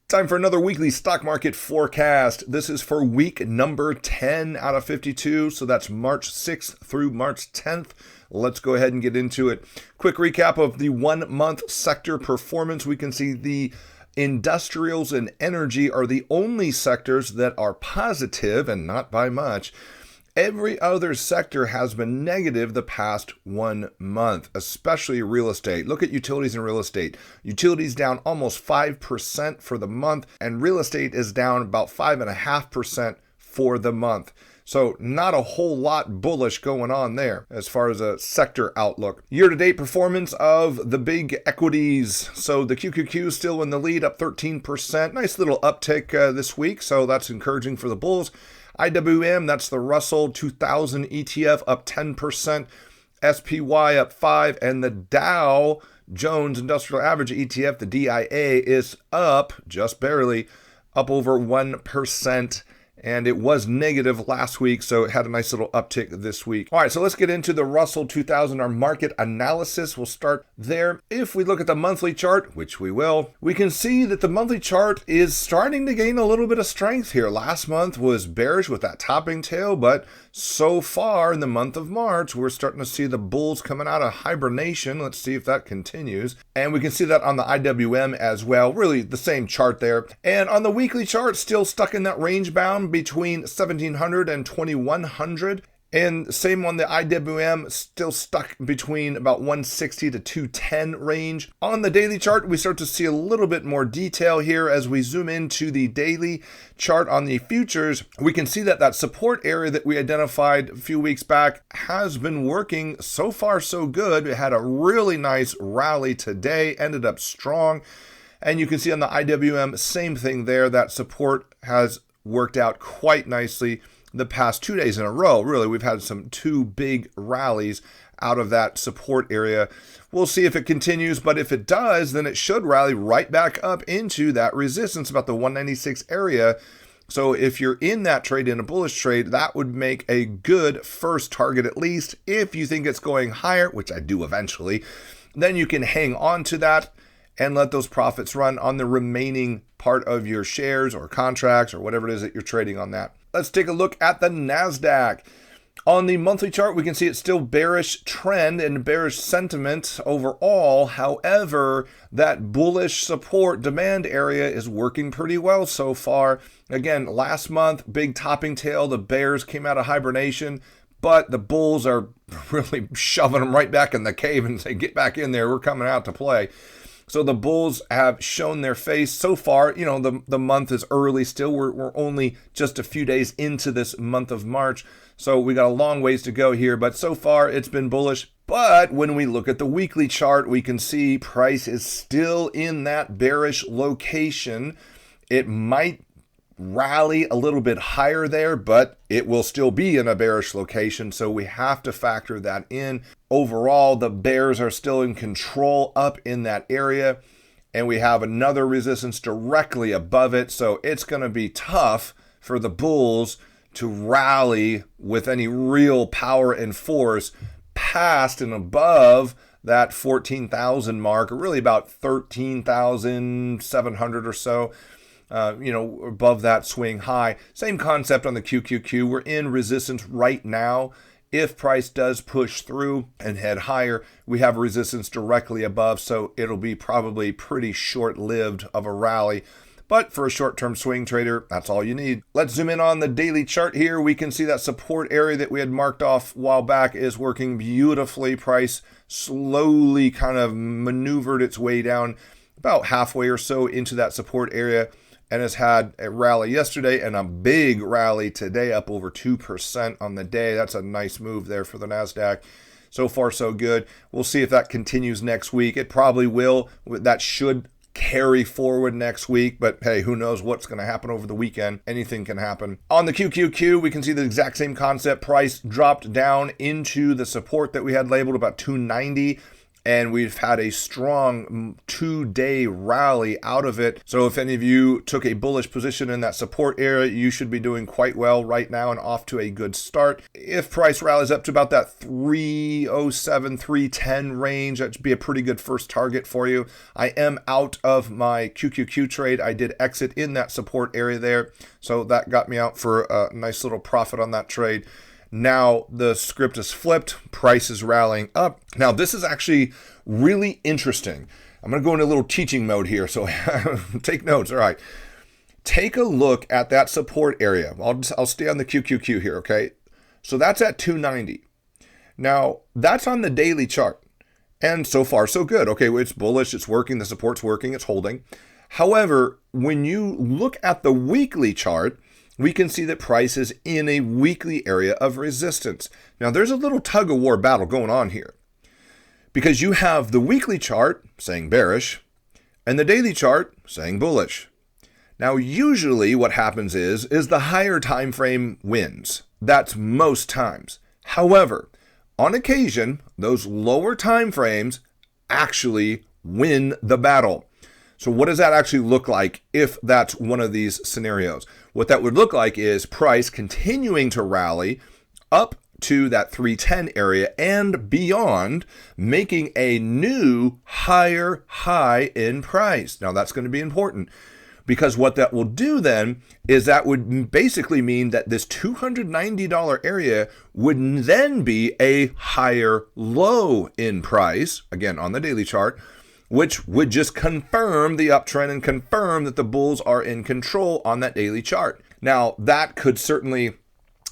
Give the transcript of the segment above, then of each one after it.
Time for another weekly stock market forecast. This is for week number 10 out of 52. So that's March 6th through March 10th. Let's go ahead and get into it. Quick recap of the 1 month sector performance. We can see the industrials and energy are the only sectors that are positive, and not by much. Every other sector has been negative the past 1 month, especially real estate. Look at utilities and real estate. Utilities down almost 5% for the month, and real estate is down about 5.5% for the month. So not a whole lot bullish going on there as far as a sector outlook. Year-to-date performance of the big equities. So the QQQ is still in the lead, up 13%. Nice little uptick this week, so that's encouraging for the bulls. IWM, that's the Russell 2000 ETF, up 10%, SPY up 5%, and the Dow Jones Industrial Average ETF, the DIA, is up, just barely, up over 1%. And it was negative last week, so it had a nice little uptick this week. All right, so let's get into the Russell 2000, our market analysis. We'll start there. If we look at the monthly chart, which we will, we can see that the monthly chart is starting to gain a little bit of strength here. Last month was bearish with that topping tail, but so far in the month of March, we're starting to see the bulls coming out of hibernation. Let's see if that continues. And we can see that on the IWM as well. Really the same chart there. And on the weekly chart, still stuck in that range bound between 1700 and 2100. And same on the IWM, still stuck between about 160 to 210 range. On the daily chart, we start to see a little bit more detail here as we zoom into the daily chart on the futures. We can see that that support area that we identified a few weeks back has been working. So far, so good. We had a really nice rally today, ended up strong. And you can see on the IWM, same thing there. That support has worked out quite nicely the past 2 days in a row. Really, we've had two big rallies out of that support area. We'll see if it continues, but if it does, then it should rally right back up into that resistance, about the 196 area. So if you're in that trade, in a bullish trade, that would make a good first target at least. If you think it's going higher, which I do eventually, then you can hang on to that and let those profits run on the remaining part of your shares or contracts or whatever it is that you're trading on that. Let's take a look at the NASDAQ. On the monthly chart, we can see it's still bearish trend and bearish sentiment overall. However, that bullish support demand area is working pretty well so far. Again, last month, big topping tail, the bears came out of hibernation, but the bulls are really shoving them right back in the cave and say, get back in there, we're coming out to play. So the bulls have shown their face so far. You know, the month is early still. We're only just a few days into this month of March. So we got a long ways to go here, but so far it's been bullish. But when we look at the weekly chart, we can see price is still in that bearish location. It might rally a little bit higher there, but it will still be in a bearish location, so we have to factor that in. Overall, the bears are still in control up in that area, and we have another resistance directly above it, so it's going to be tough for the bulls to rally with any real power and force past and above that 14,000 mark, or really about 13,700 or so. Above that swing high. Same concept on the QQQ. We're in resistance right now. If price does push through and head higher, we have resistance directly above, so it'll be probably pretty short-lived of a rally. But for a short-term swing trader, that's all you need. Let's zoom in on the daily chart here. We can see that support area that we had marked off a while back is working beautifully. Price slowly kind of maneuvered its way down about halfway or so into that support area, and has had a rally yesterday and a big rally today, up over 2% on the day. That's a nice move there for the NASDAQ. So far, so good. We'll see if that continues next week. It probably will. That should carry forward next week, but hey, who knows what's going to happen over the weekend. Anything can happen. On the QQQ, we can see the exact same concept. Price dropped down into the support that we had labeled about 290. and we've had a strong 2-day rally out of it. So if any of you took a bullish position in that support area, you should be doing quite well right now and off to a good start. If price rallies up to about that 307, 310 range, that should be a pretty good first target for you. I am out of my QQQ trade. I did exit in that support area there, so that got me out for a nice little profit on that trade. Now the script is flipped, price is rallying up. Now this is actually really interesting. I'm going to go into a little teaching mode here, so take notes. All right. Take a look at that support area. I'll stay on the QQQ here, okay? So that's at 290. Now that's on the daily chart. And so far so good. Okay, well, it's bullish, it's working, the support's working, it's holding. However, when you look at the weekly chart, we can see that price is in a weekly area of resistance. Now, there's a little tug-of-war battle going on here because you have the weekly chart saying bearish and the daily chart saying bullish. Now, usually what happens is the higher time frame wins. That's most times. However, on occasion, those lower time frames actually win the battle. So what does that actually look like if that's one of these scenarios? What that would look like is price continuing to rally up to that 310 area and beyond, making a new higher high in price. Now that's going to be important because what that will do then is that would basically mean that this $290 area would then be a higher low in price, again on the daily chart, which would just confirm the uptrend and confirm that the bulls are in control on that daily chart. Now, that could certainly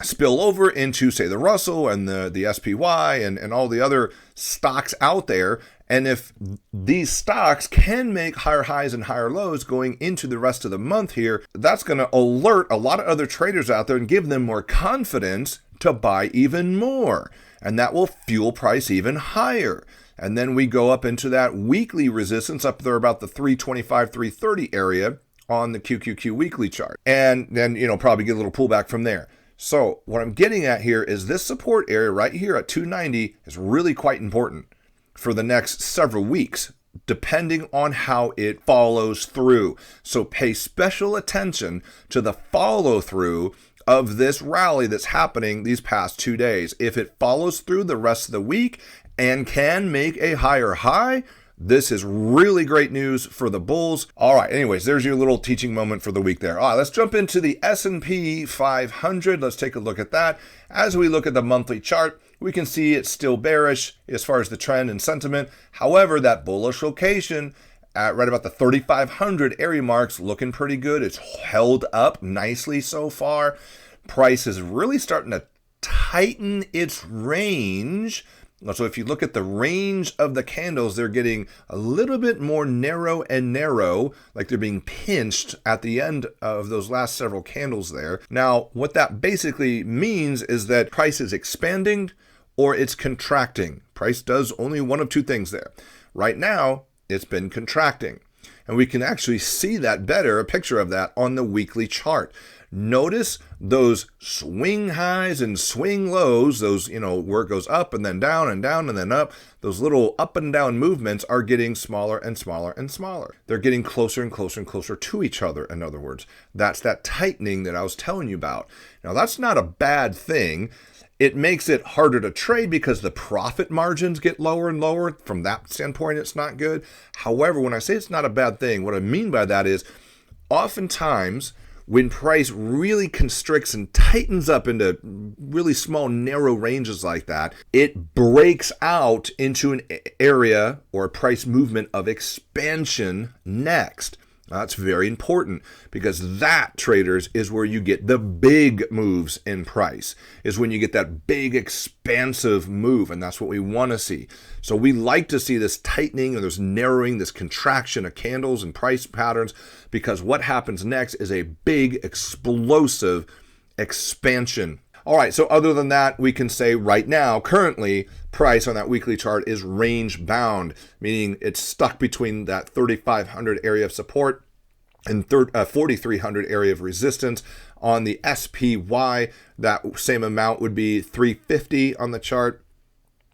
spill over into, say, the Russell and the SPY and all the other stocks out there. And if these stocks can make higher highs and higher lows going into the rest of the month here, that's going to alert a lot of other traders out there and give them more confidence to buy even more. And that will fuel price even higher. And then we go up into that weekly resistance up there about the 325, 330 area on the QQQ weekly chart. And then, probably get a little pullback from there. So what I'm getting at here is this support area right here at 290 is really quite important for the next several weeks, depending on how it follows through. So pay special attention to the follow through of this rally that's happening these past 2 days. If it follows through the rest of the week and can make a higher high, this is really great news for the bulls. All right, anyways, there's your little teaching moment for the week there. All right, let's jump into the S&P 500. Let's take a look at that. As we look at the monthly chart, we can see it's still bearish as far as the trend and sentiment. However, that bullish location at right about the 3,500 area marks looking pretty good. It's held up nicely so far. Price is really starting to tighten its range. So if you look at the range of the candles, they're getting a little bit more narrow and narrow, like they're being pinched at the end of those last several candles there. Now, what that basically means is that price is expanding or it's contracting. Price does only one of two things there. Right now, it's been contracting. And we can actually see that better, a picture of that on the weekly chart. Notice those swing highs and swing lows, those, where it goes up and then down and down and then up. Those little up and down movements are getting smaller and smaller and smaller. They're getting closer and closer and closer to each other, in other words. That's that tightening that I was telling you about. Now, that's not a bad thing. It makes it harder to trade because the profit margins get lower and lower. From that standpoint, it's not good. However, when I say it's not a bad thing, what I mean by that is oftentimes when price really constricts and tightens up into really small, narrow ranges like that, it breaks out into an area or a price movement of expansion next. That's very important because that, traders, is where you get the big moves in price, is when you get that big expansive move, and that's what we want to see. So we like to see this tightening or this narrowing, this contraction of candles and price patterns, because what happens next is a big explosive expansion. All right, so other than that, we can say right now, currently, price on that weekly chart is range bound, meaning it's stuck between that 3,500 area of support and 4,300 area of resistance. On the SPY, that same amount would be 350 on the chart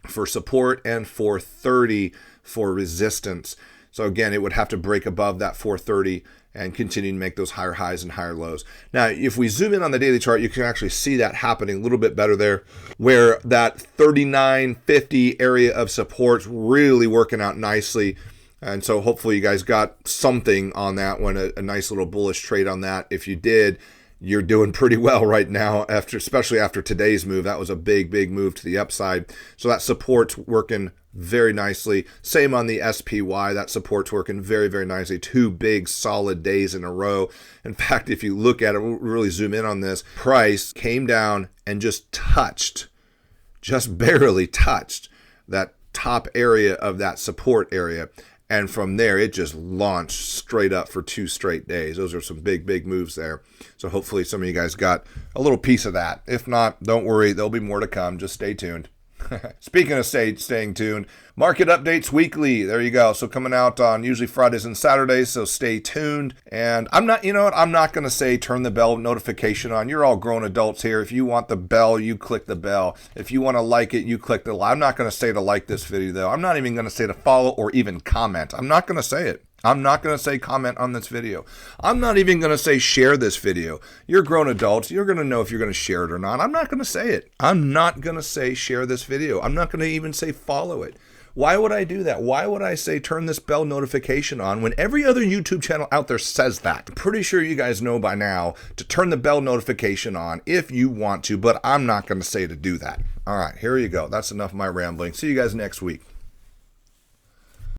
for support and 430 for resistance. So again, it would have to break above that 430 and continue to make those higher highs and higher lows. Now, if we zoom in on the daily chart, you can actually see that happening a little bit better there, where that 39.50 area of support's really working out nicely. And so hopefully you guys got something on that one, a nice little bullish trade on that. If you did, you're doing pretty well right now, especially after today's move. That was a big move to the upside. So that support's working very nicely. Same on the SPY. That support's working very nicely. 2 big solid days in a row. In fact, if you look at it, we'll really zoom in on this. Price came down and just barely touched that top area of that support area. And from there, it just launched straight up for 2 straight days. Those are some big moves there. So hopefully some of you guys got a little piece of that. If not, don't worry. There'll be more to come. Just stay tuned. Speaking of staying tuned, market updates weekly. There you go. So coming out on usually Fridays and Saturdays. So stay tuned. And I'm not going to say turn the bell notification on. You're all grown adults here. If you want the bell, you click the bell. If you want to like it, you click the like. I'm not going to say to like this video though. I'm not even going to say to follow or even comment. I'm not going to say it. I'm not going to say comment on this video. I'm not even going to say share this video. You're grown adults. You're going to know if you're going to share it or not. I'm not going to say it. I'm not going to say share this video. I'm not going to even say follow it. Why would I do that? Why would I say turn this bell notification on when every other YouTube channel out there says that? I'm pretty sure you guys know by now to turn the bell notification on if you want to, but I'm not going to say to do that. All right, here you go. That's enough of my rambling. See you guys next week.